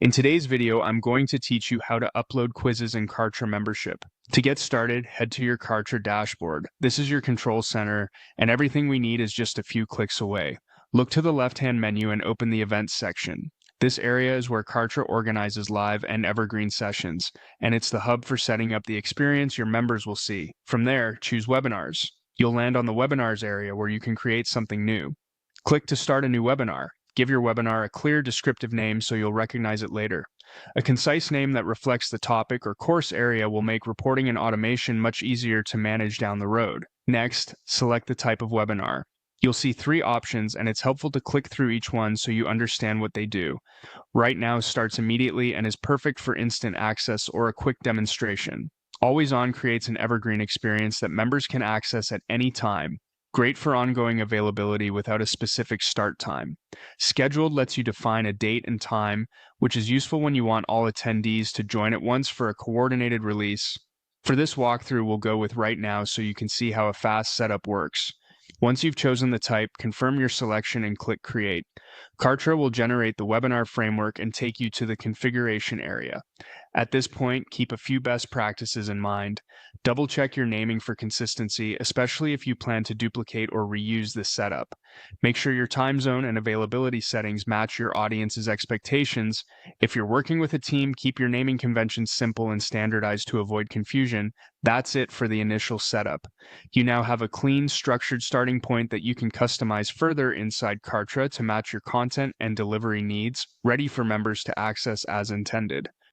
In today's video, I'm going to teach you how to upload quizzes in Kartra membership. To get started, head to your Kartra dashboard. This is your control center, and everything we need is just a few clicks away. Look to the left-hand menu and open the Events section. This area is where Kartra organizes live and evergreen sessions, and it's the hub for setting up the experience your members will see. From there, choose Webinars. You'll land on the Webinars area where you can create something new. Click to start a new webinar. Give your webinar a clear, descriptive name so you'll recognize it later. A concise name that reflects the topic or course area will make reporting and automation much easier to manage down the road. Next, select the type of webinar. You'll see 3 options, and it's helpful to click through each one so you understand what they do. Right Now starts immediately and is perfect for instant access or a quick demonstration. Always On creates an evergreen experience that members can access at any time. Great for ongoing availability without a specific start time. Scheduled lets you define a date and time, which is useful when you want all attendees to join at once for a coordinated release. For this walkthrough, we'll go with Right Now so you can see how a fast setup works. Once you've chosen the type, confirm your selection and click Create. Kartra will generate the webinar framework and take you to the configuration area. At this point, keep a few best practices in mind. Double-check your naming for consistency, especially if you plan to duplicate or reuse this setup. Make sure your time zone and availability settings match your audience's expectations. If you're working with a team, keep your naming conventions simple and standardized to avoid confusion. That's it for the initial setup. You now have a clean, structured starting point that you can customize further inside Kartra to match your content and delivery needs, ready for members to access as intended.